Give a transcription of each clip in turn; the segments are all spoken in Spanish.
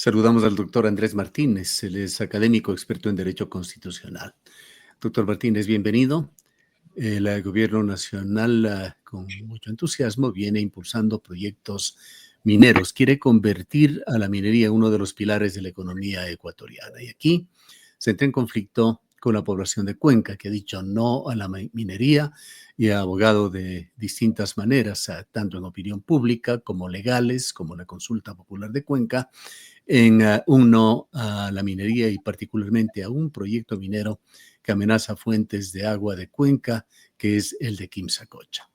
Saludamos al doctor Andrés Martínez, él es académico experto en Derecho Constitucional. Doctor Martínez, bienvenido. El gobierno nacional, con mucho entusiasmo, viene impulsando proyectos mineros. Quiere convertir a la minería en uno de los pilares de la economía ecuatoriana. Y aquí se entra en conflicto con la población de Cuenca, que ha dicho no a la minería y ha abogado de distintas maneras, tanto en opinión pública como legales, como la consulta popular de Cuenca, en un no a la minería y particularmente a un proyecto minero que amenaza fuentes de agua de Cuenca, que es el de Quimsacocha.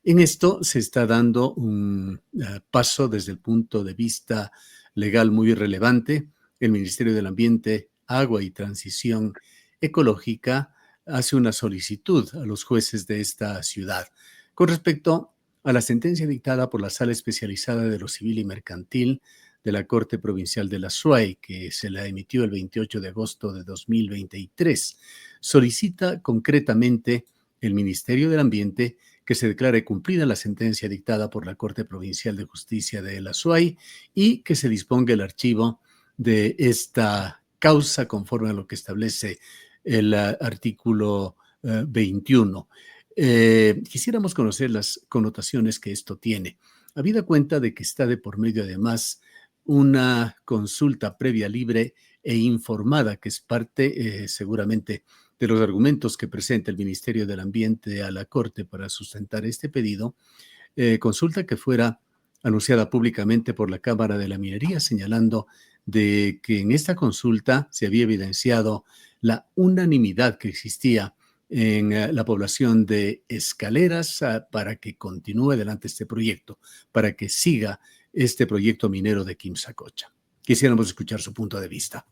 En esto se está dando un paso desde el punto de vista legal muy relevante. El Ministerio del Ambiente, Agua y Transición Ecológica hace una solicitud a los jueces de esta ciudad con respecto a la sentencia dictada por la Sala Especializada de lo Civil y Mercantil de la Corte Provincial de la SUAY, que se la emitió el 28 de agosto de 2023. Solicita concretamente el Ministerio del Ambiente que se declare cumplida la sentencia dictada por la Corte Provincial de Justicia de la SUAY y que se disponga el archivo de esta causa conforme a lo que establece el artículo 21. Quisiéramos conocer las connotaciones que esto tiene, habida cuenta de que está de por medio además una consulta previa, libre e informada, que es parte seguramente de los argumentos que presenta el Ministerio del Ambiente a la Corte para sustentar este pedido, consulta que fuera anunciada públicamente por la Cámara de la Minería, señalando de que en esta consulta se había evidenciado la unanimidad que existía en la población de Escaleras para que continúe adelante este proyecto, para que siga este proyecto minero de Quimsacocha. Quisiéramos escuchar su punto de vista.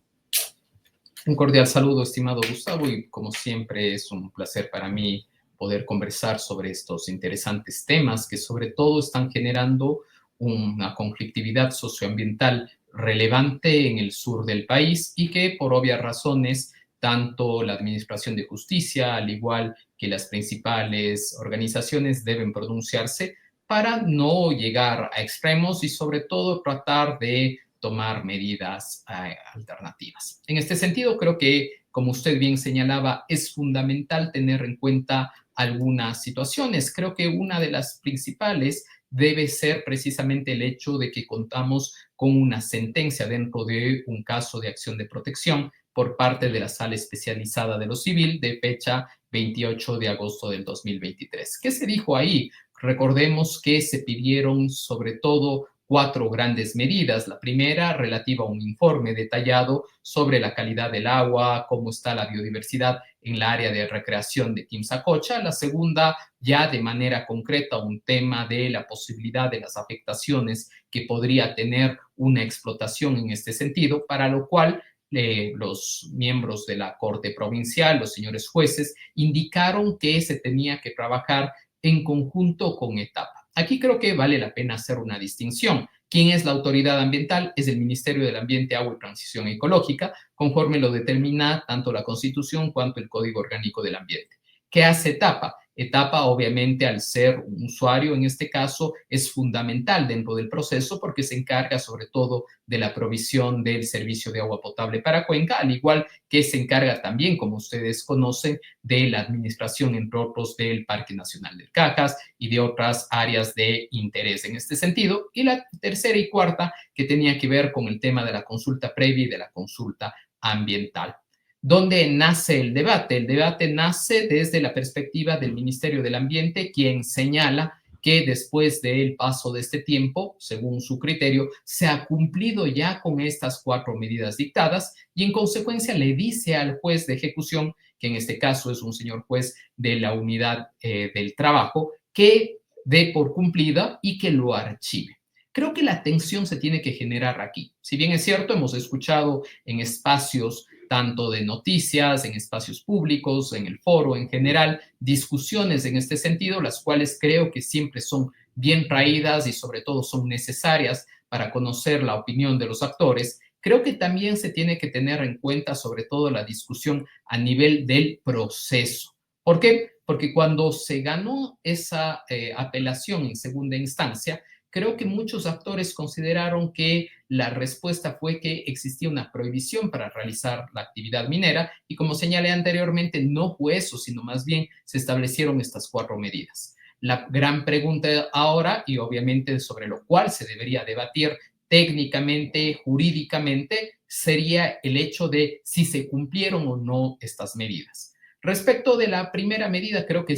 Un cordial saludo, estimado Gustavo, y como siempre es un placer para mí poder conversar sobre estos interesantes temas que sobre todo están generando una conflictividad socioambiental relevante en el sur del país y que por obvias razones tanto la Administración de Justicia, al igual que las principales organizaciones, deben pronunciarse para no llegar a extremos y sobre todo tratar de tomar medidas alternativas. En este sentido, creo que, como usted bien señalaba, es fundamental tener en cuenta algunas situaciones. Creo que una de las principales debe ser precisamente el hecho de que contamos con una sentencia dentro de un caso de acción de protección por parte de la Sala Especializada de lo Civil de fecha 28 de agosto del 2023. ¿Qué se dijo ahí? Recordemos que se pidieron sobre todo 4 grandes medidas. La primera, relativa a un informe detallado sobre la calidad del agua, cómo está la biodiversidad en el área de recreación de Quimsacocha. La segunda, ya de manera concreta, un tema de la posibilidad de las afectaciones que podría tener una explotación en este sentido, para lo cual los miembros de la Corte Provincial, los señores jueces, indicaron que se tenía que trabajar en conjunto con etapa. Aquí creo que vale la pena hacer una distinción. ¿Quién es la autoridad ambiental? Es el Ministerio del Ambiente, Agua y Transición Ecológica, conforme lo determina tanto la Constitución cuanto el Código Orgánico del Ambiente. ¿Qué hace etapa? Etapa, obviamente, al ser un usuario, en este caso, es fundamental dentro del proceso porque se encarga sobre todo de la provisión del servicio de agua potable para Cuenca, al igual que se encarga también, como ustedes conocen, de la administración, entre otros, del Parque Nacional del Cajas y de otras áreas de interés en este sentido. Y la tercera y cuarta, que tenía que ver con el tema de la consulta previa y de la consulta ambiental. ¿Dónde nace el debate? El debate nace desde la perspectiva del Ministerio del Ambiente, quien señala que después del paso de este tiempo, según su criterio, se ha cumplido ya con estas 4 medidas dictadas y en consecuencia le dice al juez de ejecución, que en este caso es un señor juez de la unidad del trabajo, que dé por cumplida y que lo archive. Creo que la tensión se tiene que generar aquí. Si bien es cierto, hemos escuchado en espacios tanto de noticias, en espacios públicos, en el foro en general, discusiones en este sentido, las cuales creo que siempre son bien traídas y sobre todo son necesarias para conocer la opinión de los actores. Creo que también se tiene que tener en cuenta sobre todo la discusión a nivel del proceso. ¿Por qué? Porque cuando se ganó esa apelación en segunda instancia, creo que muchos actores consideraron que la respuesta fue que existía una prohibición para realizar la actividad minera y como señalé anteriormente, no fue eso, sino más bien se establecieron estas 4 medidas. La gran pregunta ahora, y obviamente sobre lo cual se debería debatir técnicamente, jurídicamente, sería el hecho de si se cumplieron o no estas medidas. Respecto de la primera medida, creo que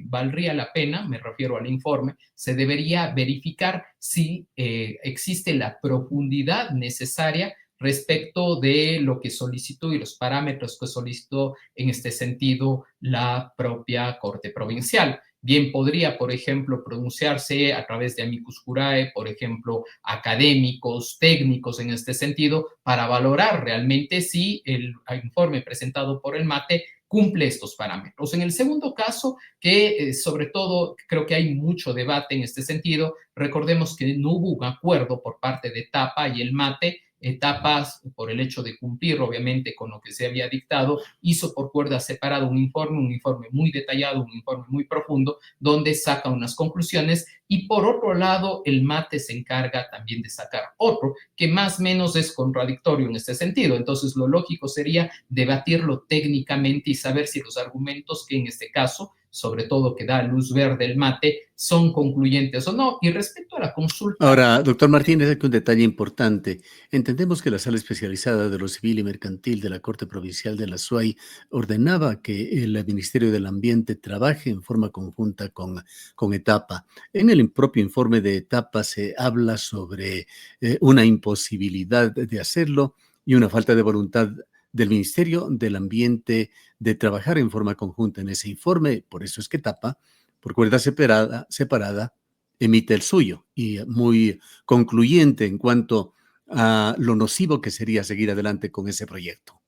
valdría la pena, me refiero al informe, se debería verificar si existe la profundidad necesaria respecto de lo que solicitó y los parámetros que solicitó en este sentido la propia Corte Provincial. Bien podría, por ejemplo, pronunciarse a través de amicus curiae, por ejemplo, académicos, técnicos en este sentido, para valorar realmente si el informe presentado por el MATE cumple estos parámetros. En el segundo caso, que sobre todo creo que hay mucho debate en este sentido, recordemos que no hubo un acuerdo por parte de TAPA y el MATE. Etapas, por el hecho de cumplir obviamente con lo que se había dictado, hizo por cuerda separada un informe muy detallado, un informe muy profundo, donde saca unas conclusiones y por otro lado el MATE se encarga también de sacar otro que más o menos es contradictorio en este sentido. Entonces lo lógico sería debatirlo técnicamente y saber si los argumentos que en este caso, sobre todo que da luz verde el MATE, son concluyentes o no. Y respecto a la consulta. Ahora, doctor Martínez, aquí un detalle importante. Entendemos que la Sala Especializada de lo Civil y Mercantil de la Corte Provincial de la SUAY ordenaba que el Ministerio del Ambiente trabaje en forma conjunta con ETAPA. En el propio informe de ETAPA se habla sobre una imposibilidad de hacerlo y una falta de voluntad del Ministerio del Ambiente de trabajar en forma conjunta en ese informe. Por eso es que ETAPA, por cuerda separada, emite el suyo y muy concluyente en cuanto a lo nocivo que sería seguir adelante con ese proyecto.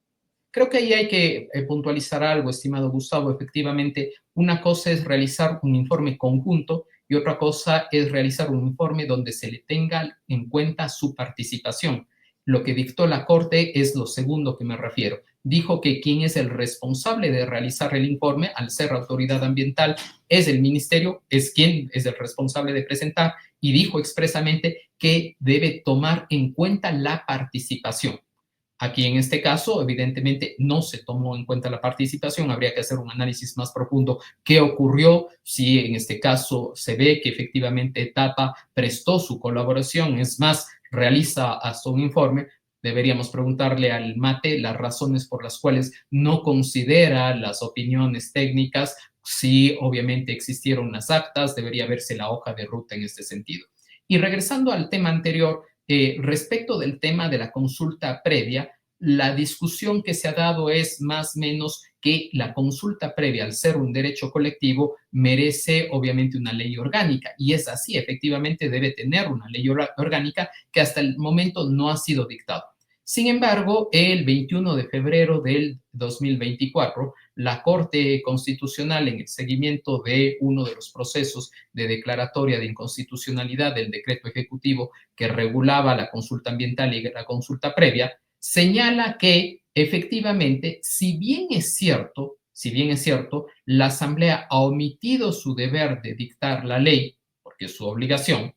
Creo que ahí hay que puntualizar algo, estimado Gustavo. Efectivamente, una cosa es realizar un informe conjunto y otra cosa es realizar un informe donde se le tenga en cuenta su participación. Lo que dictó la Corte es lo segundo que me refiero. Dijo que quien es el responsable de realizar el informe, al ser autoridad ambiental, es el ministerio, es quien es el responsable de presentar, y dijo expresamente que debe tomar en cuenta la participación. Aquí en este caso, evidentemente, no se tomó en cuenta la participación, habría que hacer un análisis más profundo. ¿Qué ocurrió? Si en este caso se ve que efectivamente Etapa prestó su colaboración, es más, realiza hasta un informe, deberíamos preguntarle al MATE las razones por las cuales no considera las opiniones técnicas, si obviamente existieron las actas, debería verse la hoja de ruta en este sentido. Y regresando al tema anterior, respecto del tema de la consulta previa, la discusión que se ha dado es más o menos que la consulta previa, al ser un derecho colectivo, merece obviamente una ley orgánica. Y es así, efectivamente debe tener una ley orgánica que hasta el momento no ha sido dictada. Sin embargo, el 21 de febrero del 2024, la Corte Constitucional, en el seguimiento de uno de los procesos de declaratoria de inconstitucionalidad del decreto ejecutivo que regulaba la consulta ambiental y la consulta previa, señala que efectivamente, si bien es cierto, la Asamblea ha omitido su deber de dictar la ley, porque es su obligación,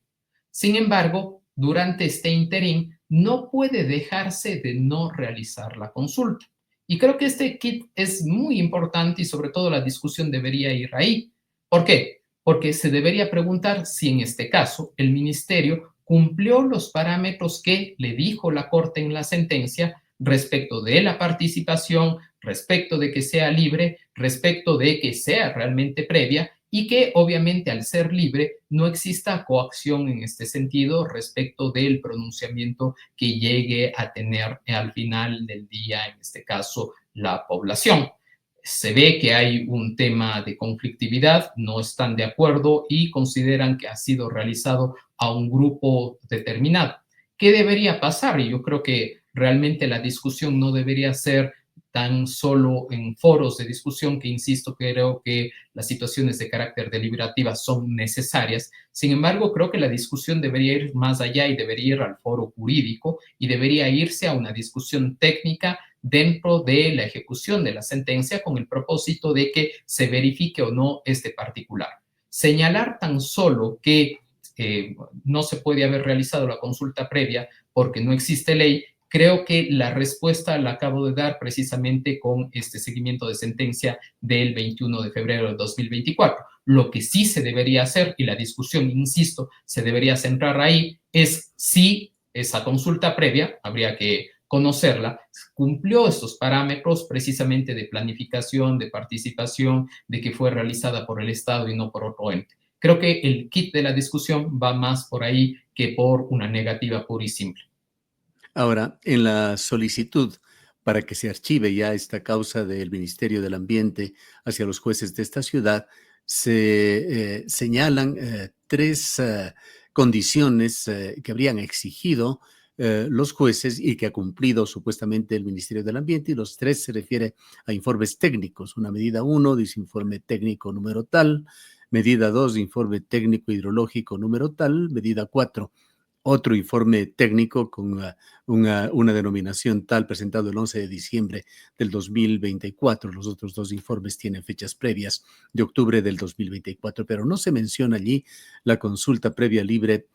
sin embargo, durante este interín no puede dejarse de no realizar la consulta. Y creo que este kit es muy importante y sobre todo la discusión debería ir ahí. ¿Por qué? Porque se debería preguntar si en este caso el ministerio cumplió los parámetros que le dijo la Corte en la sentencia respecto de la participación, respecto de que sea libre, respecto de que sea realmente previa y que obviamente al ser libre no exista coacción en este sentido respecto del pronunciamiento que llegue a tener al final del día, en este caso, la población. Se ve que hay un tema de conflictividad, no están de acuerdo y consideran que ha sido realizado a un grupo determinado. ¿Qué debería pasar? Y yo creo que realmente la discusión no debería ser tan solo en foros de discusión, que insisto, creo que las situaciones de carácter deliberativa son necesarias. Sin embargo, creo que la discusión debería ir más allá y debería ir al foro jurídico y debería irse a una discusión técnica dentro de la ejecución de la sentencia con el propósito de que se verifique o no este particular. Señalar tan solo que no se puede haber realizado la consulta previa porque no existe ley, creo que la respuesta la acabo de dar precisamente con este seguimiento de sentencia del 21 de febrero de 2024. Lo que sí se debería hacer, y la discusión, insisto, se debería centrar ahí, es si esa consulta previa, habría que conocerla, cumplió estos parámetros precisamente de planificación, de participación, de que fue realizada por el Estado y no por otro ente. Creo que el kit de la discusión va más por ahí que por una negativa pura y simple. Ahora, en la solicitud para que se archive ya esta causa del Ministerio del Ambiente hacia los jueces de esta ciudad, se señalan tres condiciones que habrían exigido los jueces y que ha cumplido supuestamente el Ministerio del Ambiente, y los tres se refiere a informes técnicos. Una medida 1 dice informe técnico número tal, medida 2 informe técnico hidrológico número tal, medida 4 otro informe técnico con una denominación tal presentado el 11 de diciembre del 2024. Los otros dos informes tienen fechas previas de octubre del 2024, pero no se menciona allí la consulta previa libre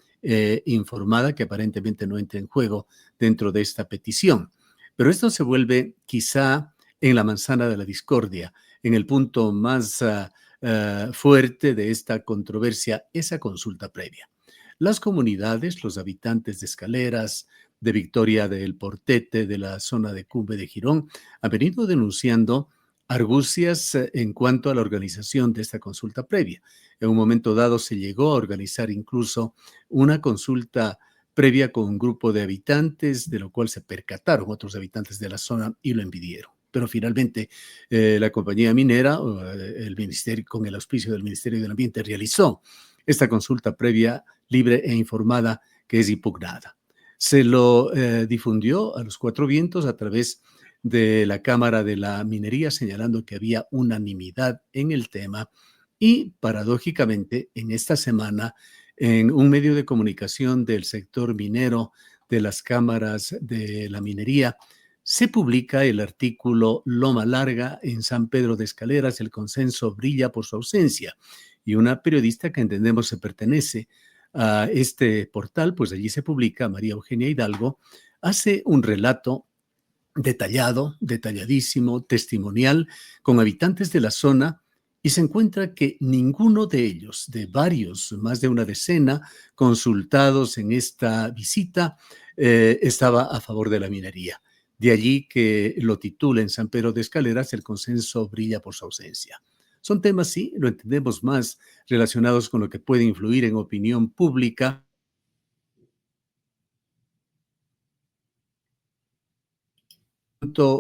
informada, que aparentemente no entra en juego dentro de esta petición. Pero esto se vuelve quizá en la manzana de la discordia, en el punto más fuerte de esta controversia, esa consulta previa. Las comunidades, los habitantes de Escaleras, de Victoria del Portete, de la zona de Cumbe de Girón, han venido denunciando argucias en cuanto a la organización de esta consulta previa. En un momento dado se llegó a organizar incluso una consulta previa con un grupo de habitantes, de lo cual se percataron otros habitantes de la zona y lo impidieron. Pero finalmente la compañía minera, el ministerio, con el auspicio del Ministerio del Ambiente, realizó esta consulta previa, libre e informada, que es impugnada. Se lo difundió a los cuatro vientos a través de la Cámara de la Minería, señalando que había unanimidad en el tema, y paradójicamente en esta semana, en un medio de comunicación del sector minero de las cámaras de la minería, se publica el artículo Loma Larga en San Pedro de Escaleras, el consenso brilla por su ausencia. Y una periodista que entendemos se pertenece a este portal, pues allí se publica, María Eugenia Hidalgo, hace un relato detallado, detalladísimo, testimonial, con habitantes de la zona, y se encuentra que ninguno de ellos, de varios, más de una decena, consultados en esta visita, estaba a favor de la minería. De allí que lo titula en San Pedro de Escaleras, el consenso brilla por su ausencia. Son temas, sí, lo entendemos, más relacionados con lo que puede influir en opinión pública.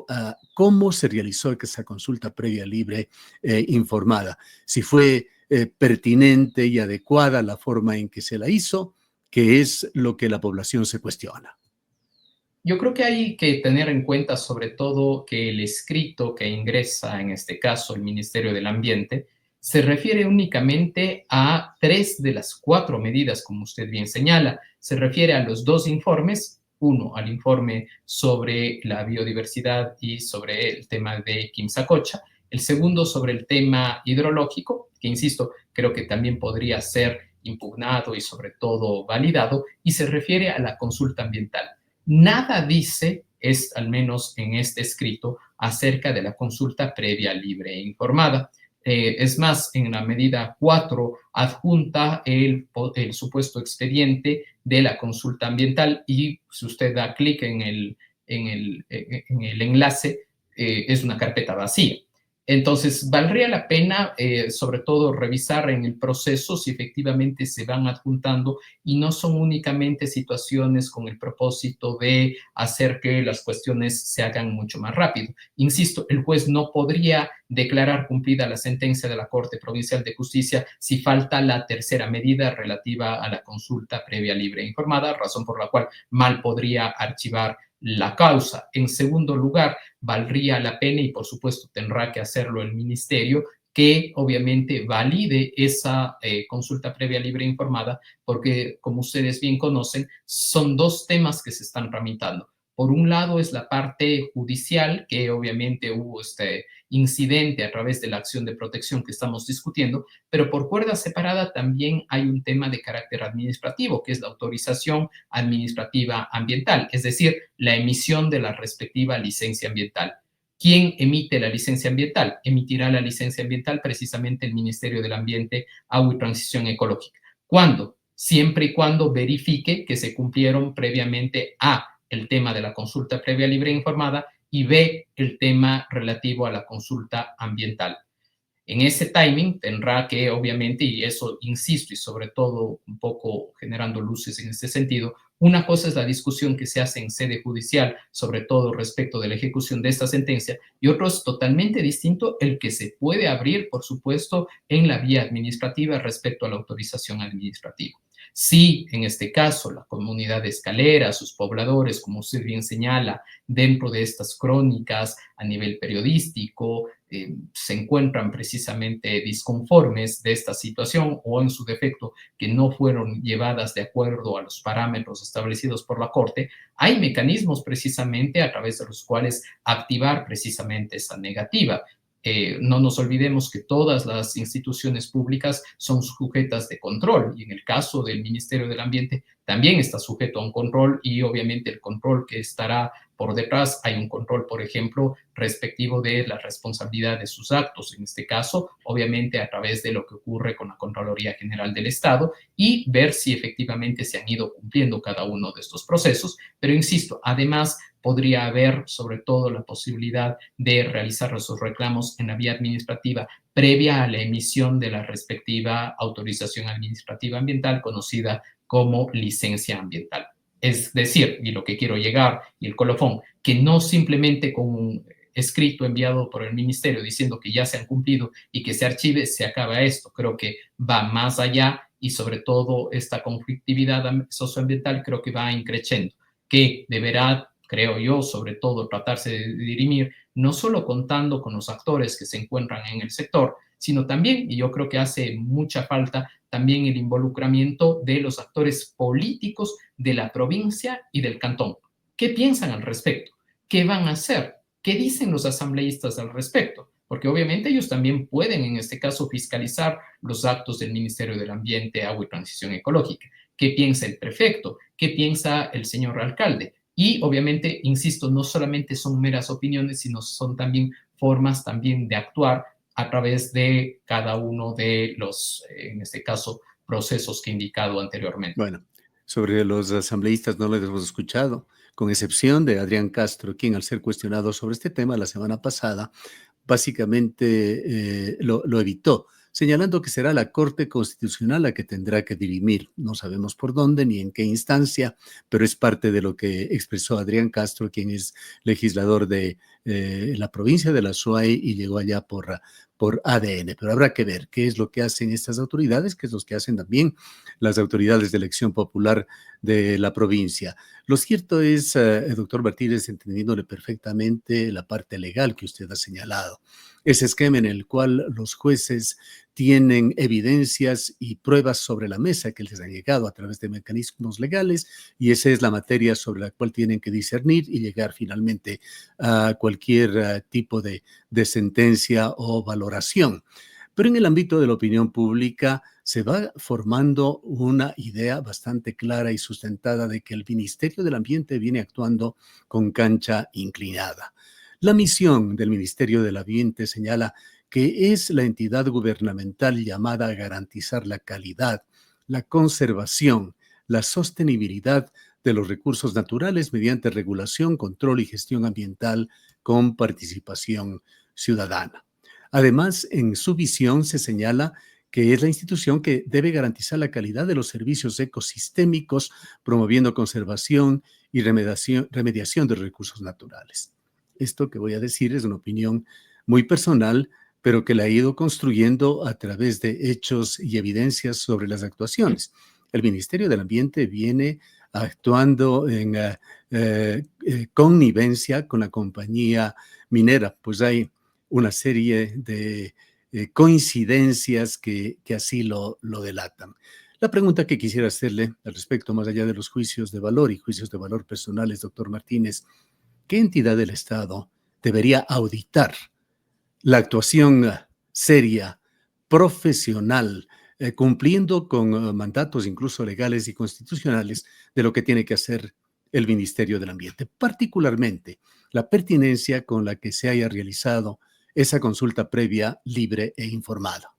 A cómo se realizó esa consulta previa libre informada, si fue pertinente y adecuada la forma en que se la hizo, que es lo que la población se cuestiona. Yo creo que hay que tener en cuenta sobre todo que el escrito que ingresa, en este caso, el Ministerio del Ambiente, se refiere únicamente a 3 de las 4 medidas, como usted bien señala. Se refiere a los 2 informes, uno al informe sobre la biodiversidad y sobre el tema de Quimsacocha, el segundo sobre el tema hidrológico, que insisto, creo que también podría ser impugnado y sobre todo validado, y se refiere a la consulta ambiental. Nada dice, al menos en este escrito, acerca de la consulta previa, libre e informada. Es más, en la medida 4 adjunta el supuesto expediente de la consulta ambiental, y si usted da clic en el enlace, es una carpeta vacía. Entonces, valdría la pena, sobre todo, revisar en el proceso si efectivamente se van adjuntando y no son únicamente situaciones con el propósito de hacer que las cuestiones se hagan mucho más rápido. Insisto, el juez no podría declarar cumplida la sentencia de la Corte Provincial de Justicia si falta la tercera medida relativa a la consulta previa, libre e informada, razón por la cual mal podría archivar la causa. En segundo lugar, valdría la pena, y por supuesto tendrá que hacerlo el ministerio, que obviamente valide esa consulta previa, libre e informada, porque como ustedes bien conocen, son 2 temas que se están tramitando. Por un lado es la parte judicial, que obviamente hubo este incidente a través de la acción de protección que estamos discutiendo, pero por cuerda separada también hay un tema de carácter administrativo, que es la autorización administrativa ambiental, es decir, la emisión de la respectiva licencia ambiental. ¿Quién emite la licencia ambiental? Emitirá la licencia ambiental precisamente el Ministerio del Ambiente, Agua y Transición Ecológica. ¿Cuándo? Siempre y cuando verifique que se cumplieron previamente A, el tema de la consulta previa, libre e informada, y B, el tema relativo a la consulta ambiental. En ese timing tendrá que, obviamente, y eso insisto, y sobre todo un poco generando luces en este sentido, una cosa es la discusión que se hace en sede judicial, sobre todo respecto de la ejecución de esta sentencia, y otro es totalmente distinto el que se puede abrir, por supuesto, en la vía administrativa respecto a la autorización administrativa. Si en este caso la comunidad de Escalera, sus pobladores, como usted bien señala, dentro de estas crónicas a nivel periodístico, se encuentran precisamente disconformes de esta situación o en su defecto que no fueron llevadas de acuerdo a los parámetros establecidos por la Corte, hay mecanismos precisamente a través de los cuales activar precisamente esa negativa. No nos olvidemos que todas las instituciones públicas son sujetas de control y en el caso del Ministerio del Ambiente también está sujeto a un control y obviamente el control que estará por detrás, hay un control, por ejemplo, respectivo de la responsabilidad de sus actos, en este caso, obviamente a través de lo que ocurre con la Contraloría General del Estado y ver si efectivamente se han ido cumpliendo cada uno de estos procesos. Pero insisto, además podría haber sobre todo la posibilidad de realizar esos reclamos en la vía administrativa previa a la emisión de la respectiva autorización administrativa ambiental conocida como licencia ambiental. Es decir, y lo que quiero llegar, y el colofón, que no simplemente con un escrito enviado por el ministerio diciendo que ya se han cumplido y que se archive, se acaba esto. Creo que va más allá y sobre todo esta conflictividad socioambiental creo que va increciendo, que deberá, creo yo, sobre todo tratarse de dirimir, no solo contando con los actores que se encuentran en el sector, sino también, y yo creo que hace mucha falta, también el involucramiento de los actores políticos de la provincia y del cantón. ¿Qué piensan al respecto? ¿Qué van a hacer? ¿Qué dicen los asambleístas al respecto? Porque obviamente ellos también pueden, en este caso, fiscalizar los actos del Ministerio del Ambiente, Agua y Transición Ecológica. ¿Qué piensa el prefecto? ¿Qué piensa el señor alcalde? Y obviamente, insisto, no solamente son meras opiniones, sino son también formas también de actuar a través de cada uno de los, en este caso, procesos que he indicado anteriormente. Bueno, sobre los asambleístas no los hemos escuchado, con excepción de Adrián Castro, quien al ser cuestionado sobre este tema la semana pasada, básicamente lo evitó, señalando que será la Corte Constitucional la que tendrá que dirimir. No sabemos por dónde ni en qué instancia, pero es parte de lo que expresó Adrián Castro, quien es legislador de la provincia de la Suay y llegó allá por ADN. Pero habrá que ver qué es lo que hacen estas autoridades, qué es lo que hacen también las autoridades de elección popular de la provincia. Lo cierto es, doctor Martínez, entendiéndole perfectamente la parte legal que usted ha señalado, ese esquema en el cual los jueces tienen evidencias y pruebas sobre la mesa que les han llegado a través de mecanismos legales y esa es la materia sobre la cual tienen que discernir y llegar finalmente a cualquier tipo de sentencia o valoración. Pero en el ámbito de la opinión pública se va formando una idea bastante clara y sustentada de que el Ministerio del Ambiente viene actuando con cancha inclinada. La misión del Ministerio del Ambiente señala que es la entidad gubernamental llamada a garantizar la calidad, la conservación, la sostenibilidad de los recursos naturales mediante regulación, control y gestión ambiental con participación ciudadana. Además, en su visión se señala que es la institución que debe garantizar la calidad de los servicios ecosistémicos, promoviendo conservación y remediación de recursos naturales. Esto que voy a decir es una opinión muy personal, pero que la he ido construyendo a través de hechos y evidencias sobre las actuaciones. El Ministerio del Ambiente viene actuando en connivencia con la compañía minera, pues hay una serie de coincidencias que así lo delatan. La pregunta que quisiera hacerle al respecto, más allá de los juicios de valor y juicios de valor personales, doctor Martínez, ¿qué entidad del Estado debería auditar la actuación seria, profesional, cumpliendo con mandatos incluso legales y constitucionales de lo que tiene que hacer el Ministerio del Ambiente, particularmente la pertinencia con la que se haya realizado esa consulta previa, libre e informada?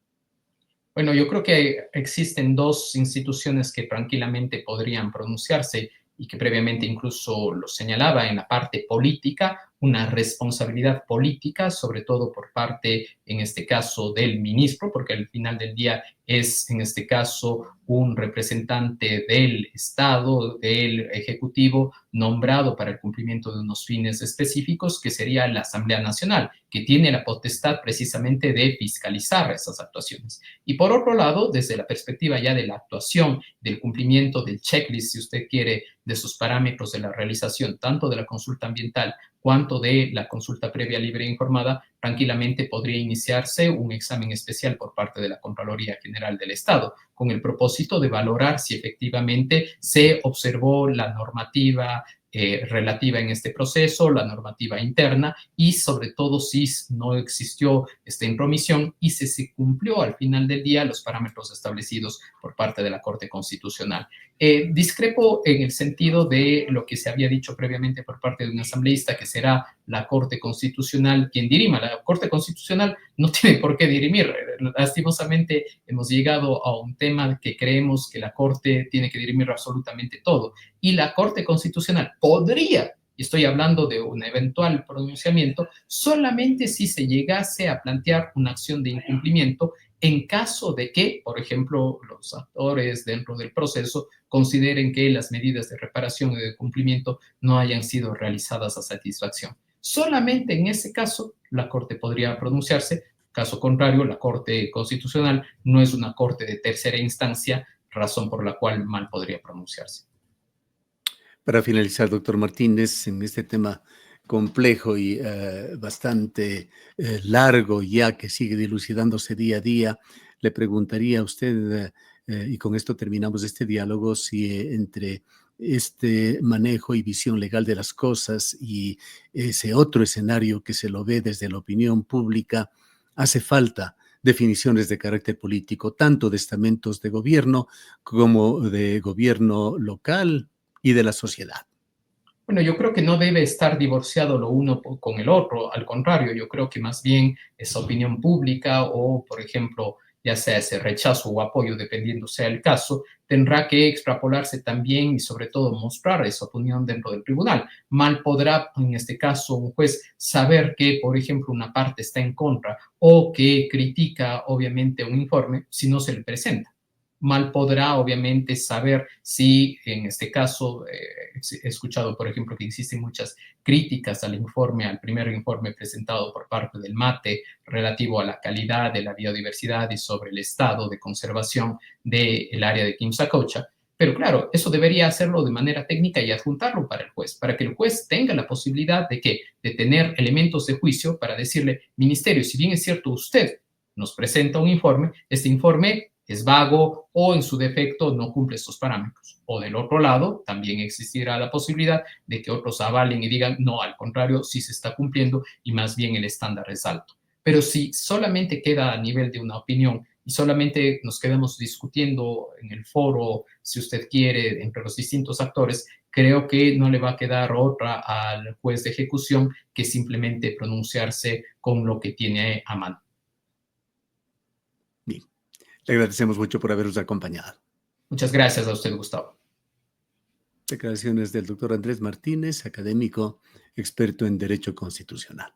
Bueno, yo creo que existen dos instituciones que tranquilamente podrían pronunciarse y que previamente incluso lo señalaba en la parte política, una responsabilidad política, sobre todo por parte, en este caso, del ministro, porque al final del día es, en este caso, un representante del Estado, del Ejecutivo, nombrado para el cumplimiento de unos fines específicos, que sería la Asamblea Nacional, que tiene la potestad precisamente de fiscalizar esas actuaciones. Y por otro lado, desde la perspectiva ya de la actuación, del cumplimiento del checklist, si usted quiere, de sus parámetros de la realización, tanto de la consulta ambiental cuanto de la consulta previa libre e informada, tranquilamente podría iniciarse un examen especial por parte de la Contraloría General del Estado, con el propósito de valorar si efectivamente se observó la normativa relativa en este proceso, la normativa interna y sobre todo si no existió esta intromisión y si se cumplió al final del día los parámetros establecidos por parte de la Corte Constitucional. Discrepo en el sentido de lo que se había dicho previamente por parte de un asambleísta, que será la Corte Constitucional quien dirima. La Corte Constitucional no tiene por qué dirimir. Lastimosamente hemos llegado a un tema que creemos que la Corte tiene que dirimir absolutamente todo. Y la Corte Constitucional podría, y estoy hablando de un eventual pronunciamiento, solamente si se llegase a plantear una acción de incumplimiento en caso de que, por ejemplo, los actores dentro del proceso consideren que las medidas de reparación y de cumplimiento no hayan sido realizadas a satisfacción. Solamente en ese caso la Corte podría pronunciarse. Caso contrario, la Corte Constitucional no es una Corte de tercera instancia, razón por la cual mal podría pronunciarse. Para finalizar, doctor Martínez, en este tema complejo y bastante largo ya que sigue dilucidándose día a día, le preguntaría a usted, y con esto terminamos este diálogo, si entre este manejo y visión legal de las cosas y ese otro escenario que se lo ve desde la opinión pública, hace falta definiciones de carácter político, tanto de estamentos de gobierno como de gobierno local y de la sociedad. Bueno, yo creo que no debe estar divorciado lo uno con el otro, al contrario, yo creo que más bien esa opinión pública o, por ejemplo, ya sea ese rechazo o apoyo, dependiendo sea el caso, tendrá que extrapolarse también y sobre todo mostrar esa opinión dentro del tribunal. Mal podrá, en este caso, un juez saber que, por ejemplo, una parte está en contra o que critica, obviamente, un informe si no se le presenta. Mal podrá, obviamente, saber si, en este caso, he escuchado, por ejemplo, que existen muchas críticas al informe, al primer informe presentado por parte del MATE relativo a la calidad de la biodiversidad y sobre el estado de conservación del área de Quimsacocha. Pero claro, eso debería hacerlo de manera técnica y adjuntarlo para el juez, para que el juez tenga la posibilidad de que, de tener elementos de juicio para decirle, ministerio, si bien es cierto usted nos presenta un informe, este informe es vago o en su defecto no cumple estos parámetros. O del otro lado, también existirá la posibilidad de que otros avalen y digan, no, al contrario, sí se está cumpliendo y más bien el estándar es alto. Pero si solamente queda a nivel de una opinión y solamente nos quedamos discutiendo en el foro, si usted quiere, entre los distintos actores, creo que no le va a quedar otra al juez de ejecución que simplemente pronunciarse con lo que tiene a mano. Bien, le agradecemos mucho por habernos acompañado. Muchas gracias a usted, Gustavo. Declaraciones del doctor Andrés Martínez, académico, experto en Derecho Constitucional.